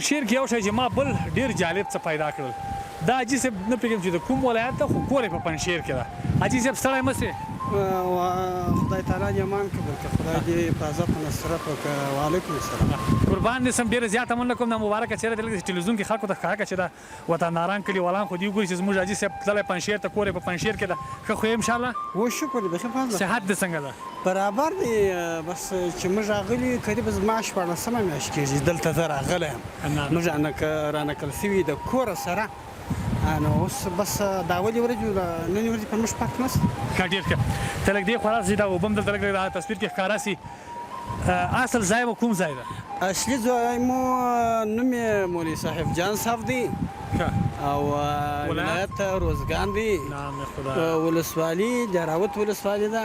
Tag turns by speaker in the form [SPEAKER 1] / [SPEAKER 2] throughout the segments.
[SPEAKER 1] پنجشیر کې یو شی چې ما بل ډېر جالب څه پیدا کړل دا حاجي صاحب نه پوهېږم چې د کوم ولایت ده خو کور یې په پنجشیر کې ده حاجي صاحب ستړی مه سې
[SPEAKER 2] خدای تعالی دې امان کړي که خدای دې حفاظت او نصرت وکړي. وعلیکم السلام.
[SPEAKER 1] قربان دې سم ډېره زیاته مننه کوم دا مبارکه څېره دې لږ ټلویزیون کې خلکو ته ښکاره کړه چې دا وطنداران کلیوالان خو دې وګوري چې زموږ حاجي صاحب تللی پنجشیر ته کور یې په پنجشیر کې ده ښه خو یې انشاءالله
[SPEAKER 2] و شکر دې بخیر فضله
[SPEAKER 1] صحت دې څنګه ده
[SPEAKER 2] برابر دی بس چې موږ راغلي قریب زما شپاړلسمه میاشت کېږي دلته زه راغلی یم موږ رانقل سوي د کوره سره نو اوس بس دا اولې ورځې نننۍ ورځې پر موږ پاتې نشته
[SPEAKER 1] ښه ډېر ښه ته لږ دې خوا راسې دا اوبه هم دلته لږ دا تصویر کې ښکاره سي اصل ځای مو کوم ځای ده
[SPEAKER 2] اصلي ځای مو نوم یې مولوي صاحب جان صاحب دی او ولایت روزګان دی ولسوالي جراوت ولسوالي ده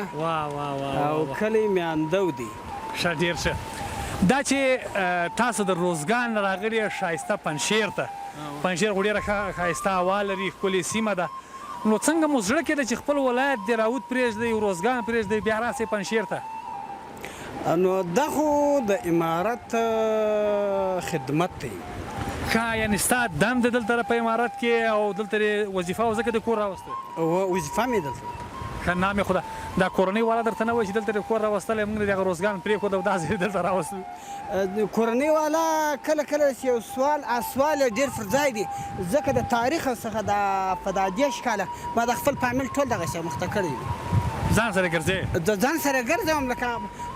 [SPEAKER 2] او کلی میاندو دی
[SPEAKER 1] ښه ډېر ښه دا چې تاسو د روزګان راغلي ښایسته پنجشیر ته پنجشیر خو ډېره ښایسته هوا لري ښکلې سیمه ده نو څنګه مو زړه کېده چې خپل ولایت د راوت پرېږدئ روزګان پرېږدئ بیا راسئ پنجشیر ته
[SPEAKER 2] نو دا خو د امارت خدمت دی
[SPEAKER 1] ښه یعنې ستا دنده دلته ده په امارت کې او دلته یې وظیفه او ځکه د کور راوستی
[SPEAKER 2] وظیفه مې دلته
[SPEAKER 1] ښه نام یې خو دا کورنۍ والا درته نه وایي چې دلته یې کور راوستلی موږ د هغه روزګان پرېښود او دا ځای دلته راوستو
[SPEAKER 2] کورنۍ والا کله کله چې یو سوال یې ډېر پر ځای دی ځکه د تاریخ څخه په دا دېرش کاله ما د خپل فامیل ټول دغسې مخته کړی دی
[SPEAKER 1] ځان سره ګرځې
[SPEAKER 2] د ځان سره ګرځم لکه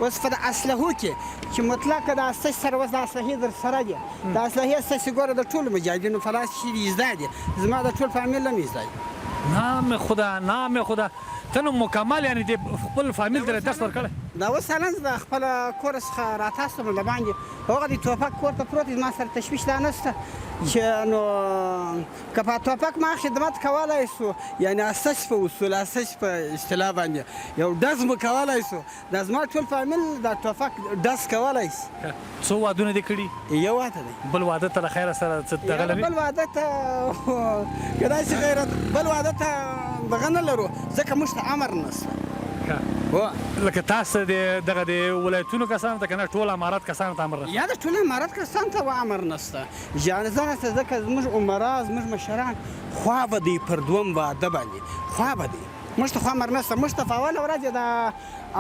[SPEAKER 2] اوس په د اسلحو کې چې مطلقه د اسلحې سره اوس د اسلحې در سره دي د اسلحې ستاسې ګوره د ټولو مجاهدینو په لاس کې زده دي زما د ټول فامیل هم زده دي
[SPEAKER 1] نام خدا نام خدا ته نو مکمل یعنې د خپل فامیل ته درس ورکړی
[SPEAKER 2] دا اوس حالا زه د خپله کور څخه راتاستم د باندې هغه د ټوپک کور ته پروت دی زما سره تشویش دا نشته چې نو که په ټوپک ما خدمت کولی سو یعنې اساس په اصول اساس په اصطلاح باندې یو ډز مو کولی سو دا زما ټول فامیل د ټوپک ډز کولی سي
[SPEAKER 1] څو وادونه دې کړي
[SPEAKER 2] یو واده دی
[SPEAKER 1] بل واده ته له خیره سره څه دغه لري
[SPEAKER 2] بل واده ته که داسې غیرت بل واده ته دغه نه لرو ځکه موږ ته امر نشته
[SPEAKER 1] لکه تاسو دغه د ولایتونو کسانو ته که نه ټول امارات کسانو ته امر نشته
[SPEAKER 2] یا د ټول امارات کسانو ته امر نشته جانزه نشته ځکه زموږ عمرا زموږ مشران خوا به دی پر دوم واده باندې خوا به دی موږ ته خو امر نشته موږ ته په اوله ورځ د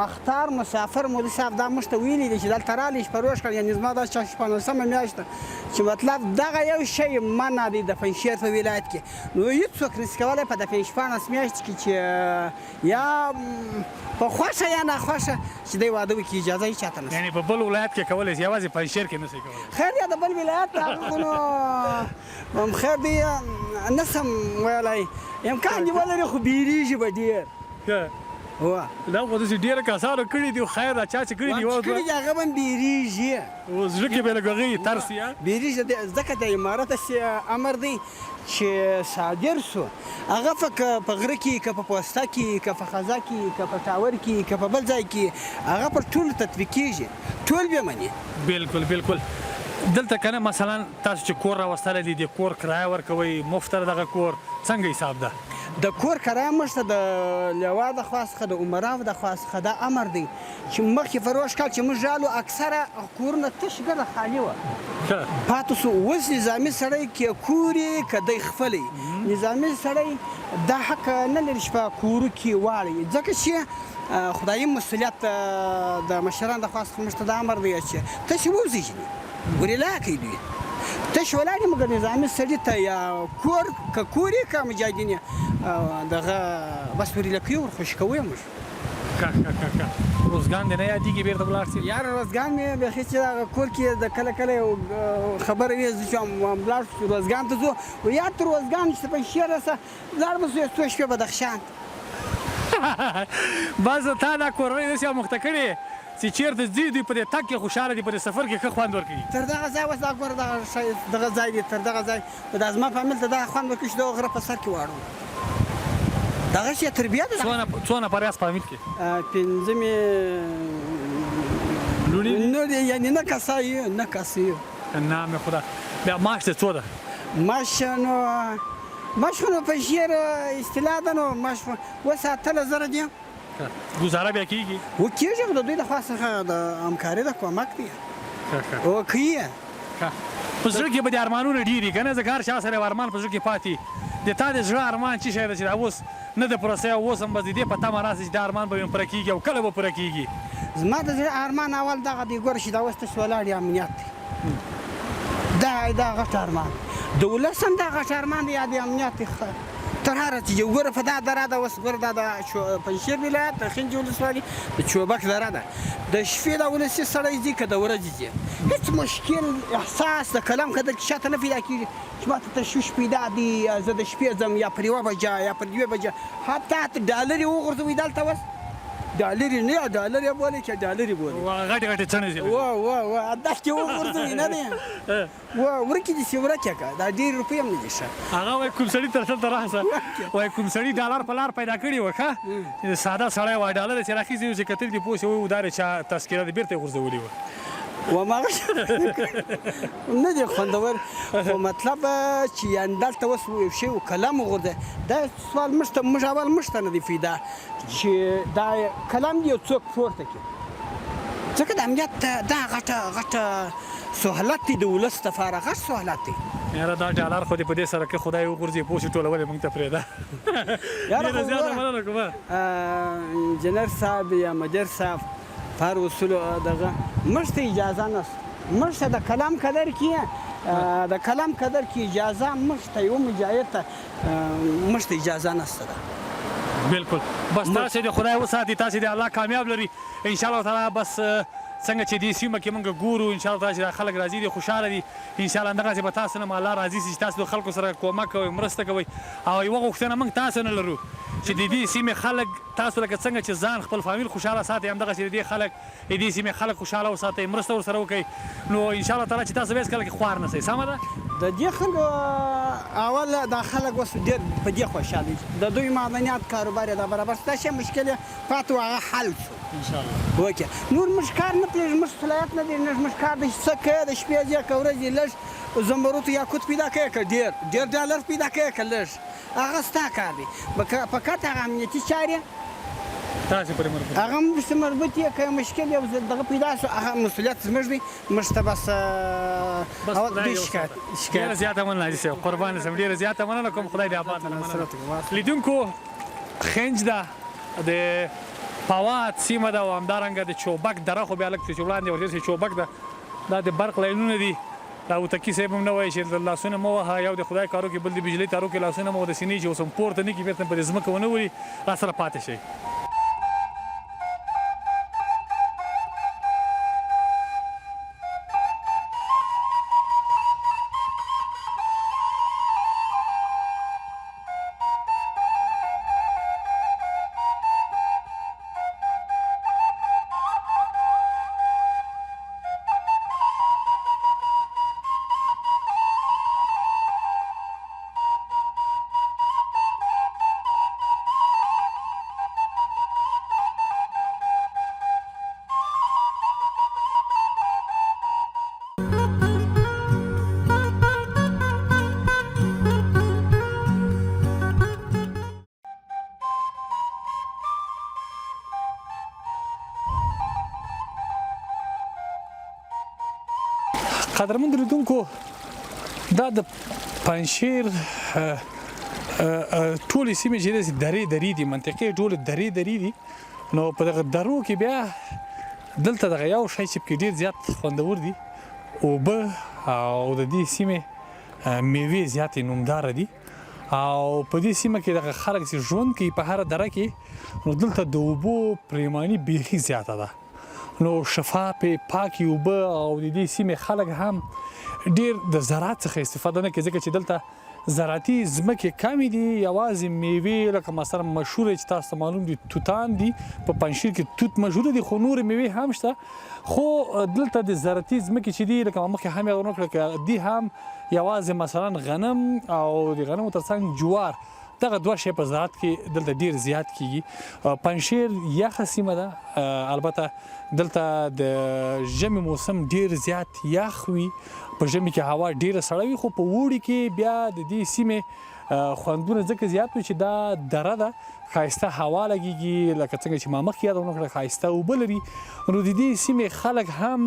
[SPEAKER 2] اختار مسافر مولوي صاحب دا موږ ته ویلي دي چې دلته رالی شپږ کال یعنې زما دا شپاړلسمه میاشت ده چې مطلب دغه یو شی منع دی د پنجشیر په ولایت کې نو هېڅوک نشي کولی په دغه شپاړلس میاشت کې چې یا په خوښه یا ناخوښه چې دی واده وکړي اجازه یې چاته نشته
[SPEAKER 1] یعنې په بل ولایت کې کولی شي یوازې پنجشیر کې نشي کولی
[SPEAKER 2] خیر یا د بل ولایت هغه خو نو خیر دی نشم ویلی امکان دې ولري خو بیریږي به ډېر
[SPEAKER 1] دا خو داسې ډېره کسانو کړي دي خیر دا چا چې کړي دي
[SPEAKER 2] کړي دي هغه به هم بیریږي
[SPEAKER 1] اوس زړه کې به لږ هغې ترس
[SPEAKER 2] بیریږي ځکه د امارت داسې امر دی چې صادر سو هغه په غره کې که په پوسته کې که په خزه کې که په ټاور کې که په بل ځای کې هغه پر ټولو تطبیق کېږي ټول به مني
[SPEAKER 1] بالکل بالکل دلته که نه مثلا تاسو چې کور راوستلی دی د کور کرایه ورکوئ مفت دغه کور څنګه حساب ده
[SPEAKER 2] د کور کرایه موږ ته د لیوا د خوا څخه د عمراو د خوا څخه دا امر دی چې مخکې فروش کال چې موږ رالو اکثره کورونه تش ګډه خالي وه پاتې سو اوس نظامي سړی که کور یې که دی خپلی نظامي سړی دا حق نه لري چې په کورو کې واړوي ځکه چې خدایي مسؤلیت د مشرانو د خوا څخه موږ ته دا امر دی چې تاسې ووځېږي ورلا کوي دوی تش ولاړې مګر نظامي سړي ته یا کور که کور یې که مجاهدین یې دغه بس ورلا کوي ورخوشي کوو یې موږ
[SPEAKER 1] روزګان دې نه یادېږي بېرته ولاړ شي
[SPEAKER 2] یاره روزګان مې بیخي چې دغه کور کې د کله کله یو خبره وي زه چې ولاړ شو روزګان ته ځو یا تر روزګان چې پنجشیر رسه لاړ به سو څو شپې بدخشان
[SPEAKER 1] بس تا دا کورنۍ داسې مخته کړې چې چېرته ځي دوی په دې تګ کې خوشحاله دي په دې سفر کې ښه خوند ورکوي
[SPEAKER 2] تر دغه ځای اوس دا ګوره دغه ځای دی تر دغه ځای دا زما فامیل ته دا خوند ورکوي چې دغه غره په سر کې واړو دغه شی تربیه ده
[SPEAKER 1] څو نفر یاست فامیل کې
[SPEAKER 2] پنځه مې لوڼې یعنې نه کسه یو نه کسه یو
[SPEAKER 1] نام خدا بیا معاش دې څو ده
[SPEAKER 2] معاش نو په شعر اصطلاح ده نو معاش اوس 8000 دی
[SPEAKER 1] گزاره بیا کېږي
[SPEAKER 2] وکېږي خو د دوی د خوا څخه د همکارۍ د کومک دی او کوي
[SPEAKER 1] په زړه کې به د ارمانونه ډېر وي که نه ځکه هر چا سره یو ارمان په زړه کې پاتې د تا د زړه ارمان څه شی ده چې دا اوس نه د پوره سوی اوس هم بس د دې په تمه راسې چې دا ارمان به مې پوره کېږي او کله به پوره کېږي
[SPEAKER 2] زما د زړه ارمان اول دغه دی ګوره چې دا اوس تاسو ولاړ یې امنیت دی دا غټ ارمان د ولس هم دا غټ ارمان دی یا د امنیت دی تر هره چې ګوره په دا دره ده اوس ګوره دا د پنجشیر ولایت د خنجي ولسوالي د چوبک دره ده د شپې د ولسي سړی ځي که د ورځې ځي هېڅ مشکل احساس د کلام قدر کې شاته نه پیدا کېږي چې ما ته تشویش پیدا دی زه د شپې ځم یا پر 1 بجه یا پر 2 بجه حتی ډالر یې وغورځوئ دلته اوس ډالر یې نه ډالر یې بولي چې ډالر یې بولي
[SPEAKER 1] غټې غټې څڼې دي
[SPEAKER 2] وا داسې وغورځوئ نه دی ورکې دې سي ورکې که دا ډېر روپۍ هم نه دي ښه
[SPEAKER 1] هغه وایي کوم سړي تر دلته راسه وایي کوم سړي ډالر په لار پیدا کړي وه ښه چې ساده سړی وایي ډالر یې چې راخیستي وو چې کتلي دي پوه شي وایي دا چا تذکره دې بېرته یې غورځولې وه
[SPEAKER 2] ومغه نه دی خوندور خو مطلب چې دلته اوس یو شی کلام وغورځي دا سوال موږ اول موږ ته نه دی پیدا چې دا کلام دی یو څوک پورته کړي ځکه د امنیت دا غټه سهولت دی د ولس لپاره غټ سهولت دی
[SPEAKER 1] یاره دا ډالر خو دې په دې سره کې خدای وغورځي پوه شي ټولول یې موږ ته پرېږده ډېره زیاته مننه کومه
[SPEAKER 2] انجینر صاحب یا مدیر صاحب هر اصول دغه موږ ته اجازه نشته موږ ته د کلام قدر کې د کلام قدر کې اجازه موږ ته یو مجاهد ته موږ ته اجازه نشته ده
[SPEAKER 1] بالکل بس تاسې د خدای وساتي تاسې د الله کامیاب لري انشاءالله تعالی بس څنګه چې دې سیمه کې موږ ګورو انشاءالله تعالی چې دا خلک راضي دي خوشحاله دي انشاءالله همدغسې به تاسو نه هم الله راضي شي چې تاسو د خلکو سره کومک کوئ مرسته کوئ او یوه غوښتنه موږ تاسو نه لرو چې د دې سیمې خلک تاسو لکه څنګه چې ځان خپل فامیل خوشحاله ساتئ همدغسې د دې خلک د دې سیمې خلک خوشحاله وساتئ مرسته ورسره وکړئ نو انشاءالله تعالی چې تاسو به هېڅکله کې خوار نه شئ سمه ده
[SPEAKER 2] د دې خلکو اول دا خلک اوس ډېر په دې خوشحاله دي د دوی معدنیات کاروبار یې دا برابر شو دا شی مشکل یې پاتې و هغه حل شو
[SPEAKER 1] انشاءالله
[SPEAKER 2] اوکې نور موږ کار نه پرېږدو موږ صلاحیت نه دی موږ کار د څه کوې د شپې ځې که ورځې لږ زمرد یاقوت پیدا کوې که ډېر ډالر پیدا کوې که لږ هغه ستا کار دی فقط هغه امنیتي چارې
[SPEAKER 1] تاسې پورې مربوط
[SPEAKER 2] هغه موږ مربوط یې که مشکل یو دغه پیدا شو هغه مسؤلیت زموږ دی موږ ته بس دوی شکایت
[SPEAKER 1] ډېره زیاته مننه حاجي صاحب قربان شم ډېره زیاته مننه کوم خدای دې آباد لیدونکو خنج ده د پواد سیمه ده او همدارنګه د چوبک دره خو بیا لږ چې وړاندې ورته چوبک ده دا د برق لاینونه دي دا اوتکي صاحب هم نه وایي چې لاسونه مه وهه یو د خدای کارو کې بل د بجلۍ تارو کې لاسونه مو د سینې چې اوس هم پورته نه کړي بېرته په دې ځمکه ونه ولي راسره پاتې شئ قدرمن لیدونکو دا د پنجشیر ټولې سیمې چې داسې درې دي منطقې ټولې درې دي نو په دغه درو کې بیا دلته دغه یو شی چې پکې ډېر زیات خوندور دي اوبه او د دې سیمې میوې زیاتې نومداره دي او په دې سیمه کې دغه خلک چې ژوند کوي په هره دره کې نو دلته د اوبو پریماني بیخي زیاته ده نو شفافې پاکې اوبه او د دې سیمې خلک هم ډېر د زراعت څخه استفاده نه کوي ځکه چې دلته زراعتي ځمکې کمې دي یوازې میوې لکه مثلا مشهوره چې تاسو ته معلوم دي توتان دي په پنجشیر کې توت مشهوره دي خو نورې میوې هم شته خو دلته د زراعتي ځمکې چې دي لکه ما مخکې هم یې ورنکړه که دي هم یوازې مثلا غنم او د غنمو ترڅنګ جوار دغه دوه شی په زراعت کې دلته ډیر زیات کیږي پنجشیر یخه سیمه ده البته دلته د ژمي موسم ډیر زیات یخ وي په ژمي کې هوا ډیره سړه وي خو په اوړي کې بیا د دې سیمې خوندونه ځکه زیات وي چې دا دره ده ښایسته هوا لګیږي لکه څنګه چې ما مخکې یادونه کړه ښایسته اوبه لري نو د دې سیمې خلک هم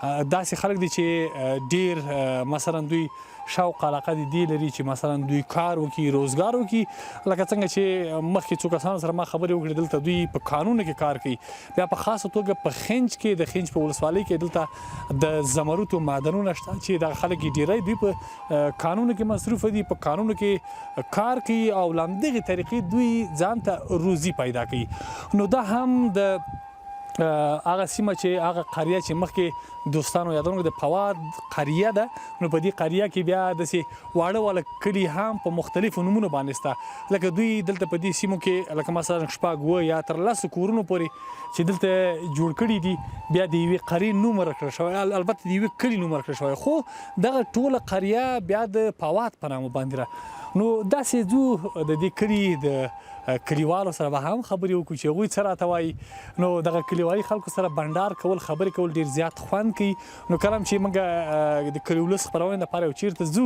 [SPEAKER 1] داسې خلک دي چې ډیر مثلا دوی شوق علاقه دي لري چې مثلا دوی کار وکړي روزګار وکړي لکه څنګه چې مخکې څو کسانو سره ما خبرې وکړې دلته دوی په کانونو کې کار کوي بیا په خاصه توګه په خنج کې د خنج په ولسوالۍ کې دلته د زمرد معدنونه شته چې د خلک ډیری دوی په کانونو کې مصروف دي په کانونو کې کار کوي او لامدغه طریقې دوی ځان ته روزي پیدا کوي نو دا هم د هغه سیمه چې هغه قریه چې مخکې دوستانو یادونه د فواد قریه ده نو په دې قریه کې بیا داسې واړه واړه کلي هم په مختلفو نومونو باندې شته لکه دوی دلته په دې سیمو کې لکه مثلا شپږ اووه یا تر لسو کورونو پورې چې دلته جوړ کړي دي بیا د یوې قریې نوم ورکړل شوی البته د یوې کلي نوم ورکړل شوی خو دغه ټوله قریه بیا د فواد په نامه باندې ده نو داسې ځو د دې کلي د کلیوالو سره به هم خبرې وکړو چې هغوی څه راته وایي نو دغه کلیوالي خلکو سره بنډار کول خبرې کول ډېر زیات خوند کوي نو کله هم چې موږ د کلي ولس خپرونې لپاره یو چیرته ځو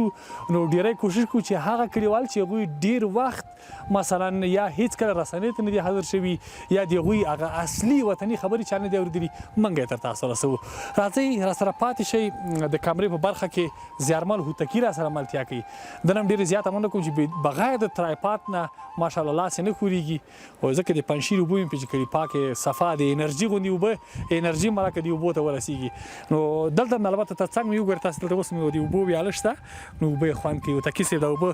[SPEAKER 1] نو ډېری کوشش کوو چې هغه کلیوال چې هغوی ډېر وخت مثلا یا هیڅکله رسنیو ته نه دي حاضر شوي یا د هغوی هغه اصلي وطني خبرې چا نه دي اورېدلي موږ یې تر تاسو رسوو راځئ راسره پاتې شئ د کامرې په برخه کې زیارمل هوتکي راسره ملتیا کوي د نن ډېرې زیاته مننه کوم چې بغیر د ترایپات نه ماشاءالله لاس نه خوريږي او ځکه د پنشیر اوبه په چې کړي پاکه صفا د انرژي غوندي اوبه انرژي ملکه دی اوبه ته ورسیږي نو دلته البته څنګه یو ګر تاسو دلته اوس مې دی اوبه ویاله شته نو اوبه خوان کوي ته کیسه دا اوبه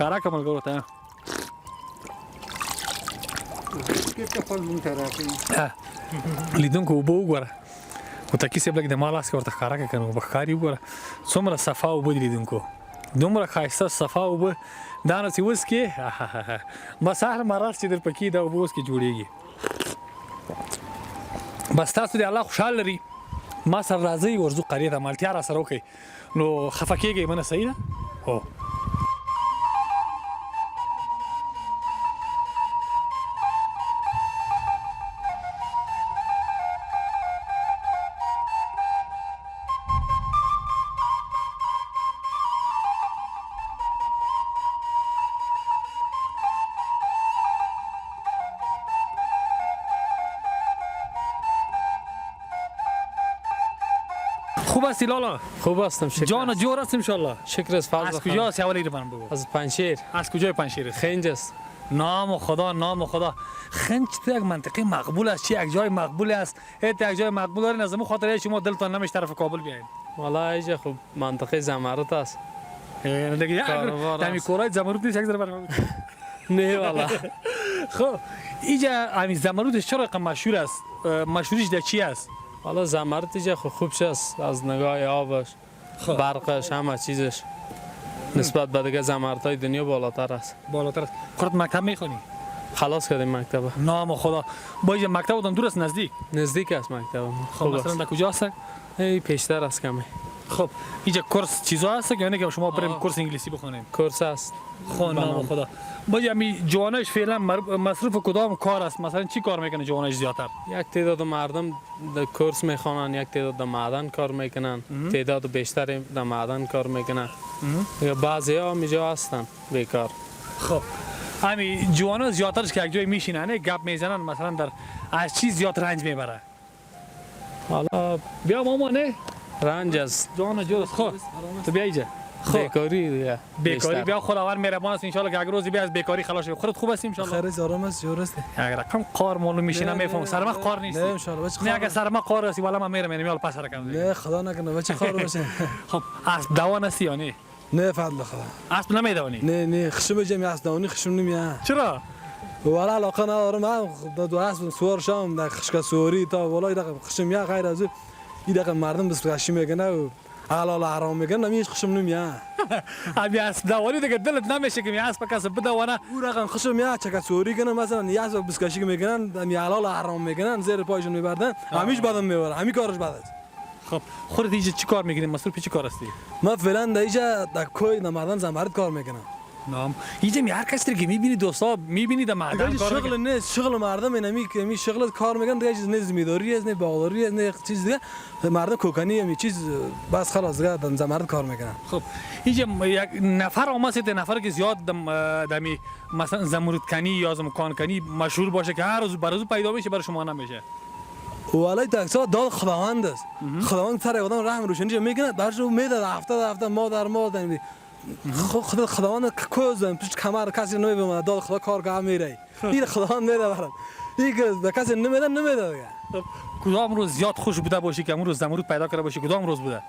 [SPEAKER 1] کارا کومل ګورو ته
[SPEAKER 2] کې په مونږ ته راځي
[SPEAKER 1] لیدونکو اوبه وګوره او ته کیسه بلګ د مالاس کې ورته کارا کوي وبخ کاری وګوره څومره صفا اوبه دي لیدونکو دومره خاصه صفا اوبه دا نه چې اوس کې بس هر مرض چې در پکې دا اوبه اوس کې جوړیږي بس تاسو دې الله خوشحال لري ما سره راځي ورزو قریه د مالتیا را سره وکي نو خفه کېږي منه صحیح ده هو خوب هستی لالا
[SPEAKER 3] خوب هستم شکر
[SPEAKER 1] جان جور است ان شاء الله
[SPEAKER 3] شکر از فضل
[SPEAKER 1] از کجا هستی اولی رو من بگو
[SPEAKER 3] از پنشیر
[SPEAKER 1] از کجای پنشیر
[SPEAKER 3] خنج است
[SPEAKER 1] نام خدا خنج تو یک منطقه مقبول است چی یک جای مقبول است یک جای مقبول داره نظم خاطر شما دلتان نمیشه طرف کابل بیاین
[SPEAKER 3] والا اینجا خب منطقه زمرد است
[SPEAKER 1] دیگه دمی کورای زمرد نیست یک ذره برام
[SPEAKER 3] نه والا
[SPEAKER 1] خب اینجا همین زمرد چرا رقم مشهور است مشهوریش در چی است
[SPEAKER 3] والا زمرد اینجا خوب است از نگاه آبش برقش همه چیزش نسبت به دیگه زمردهای دنیا بالاتر است
[SPEAKER 1] بالاتر است خودت مکتب میخونی
[SPEAKER 3] خلاص کردیم مکتب
[SPEAKER 1] نام خدا با اینجا مکتب بودن دور است
[SPEAKER 3] نزدیک است مکتب
[SPEAKER 1] خب مثلا در کجا است
[SPEAKER 3] ای پیشتر است کمی
[SPEAKER 1] خب اینجا کورس چیزا هست که که شما بریم کورس انگلیسی بخونیم
[SPEAKER 3] کورس است
[SPEAKER 1] خب نام خدا با یمی جوانش فعلا مصروف کدام کار است مثلا چی کار میکنه جوانش زیادتر
[SPEAKER 3] یک تعداد مردم در کورس میخوانن یک تعداد در معدن کار میکنن تعداد بیشتر در معدن کار میکنن یا بعضی ها اینجا هستن بیکار
[SPEAKER 1] خب همین جوانا زیادترش که یک جای میشینن گپ میزنن مثلا در از چی زیاد رنج میبره
[SPEAKER 3] حالا
[SPEAKER 1] بیا ماما نه
[SPEAKER 3] رنج از
[SPEAKER 1] جوانا جور خب تو بیا اینجا
[SPEAKER 3] بیکاری دیگه
[SPEAKER 1] بیکاری بیا خداوند مهربان است ان شاء الله که اگر روزی بیا از بیکاری خلاص شی خودت خوب است ان شاء الله
[SPEAKER 4] خیلی آرام است جور است
[SPEAKER 1] اگر رقم قار معلوم میشینم میفهم سرما قار نیست
[SPEAKER 4] نه ان شاء الله
[SPEAKER 1] نه اگر سرما قار است والا من میرم میال پس رقم
[SPEAKER 4] نه خدا نکنه بچه خار باشه
[SPEAKER 1] خب اسب دوان است یا نه
[SPEAKER 4] نه فضل خدا
[SPEAKER 1] اسب نمیدونی
[SPEAKER 4] نه خشم جمعی اسب دوانی خشم نمیاد
[SPEAKER 1] چرا
[SPEAKER 4] والا علاقه ندارم من دو اسب سوار شام در خشک سواری تا والا دقیقه خشم یا غیر از این دقیقه مردم بس خشم میگنه و حلال حرام میگن نمیش خشم نمیاد
[SPEAKER 1] ابي اسب دوانی دیگه دلت نمیشه که می اسب کس بدونه
[SPEAKER 4] او رقم خشم یا چک سواری کنه مثلا یا اسب بس کشی میگنن می حلال حرام میگنن زیر پایشون میبردن همیش بدم میبره همین کارش بد است
[SPEAKER 1] خب خودت اینجا چی کار میکنی مسئول چی کار هستی
[SPEAKER 4] من فعلا در اینجا در کوی نمادن زمرد کار میکنم
[SPEAKER 1] نام اینجا می هر کسی که میبینی دوستا میبینی در معدن کار
[SPEAKER 4] شغل نیست شغل مردم اینمی شغل کار میکنن دیگه چیز نیست زمینداری است نه باغداری است نه چیز دیگه مردم کوکنی می چیز بس خلاص دیگه در زمرد کار میکنن
[SPEAKER 1] خب اینجا یک نفر اومد نفر که زیاد دمی مثلا زمرد کنی یا زمکان کنی مشهور باشه که هر روز برازو پیدا بشه برای شما نمیشه
[SPEAKER 4] والای تاکسا داد خداوند است. خداوند سر آدم رحم روشنی میکنه برش میده هفته مادر خدا خداوند کوزم پیش کمر کسی نمیبینه داد خدا کار که میره این خداوند میده برام این به کسی نمیده دیگه.
[SPEAKER 1] کدام روز زیاد خوش بوده باشی که امروز زمرود پیدا کرده باشی کدام روز بوده؟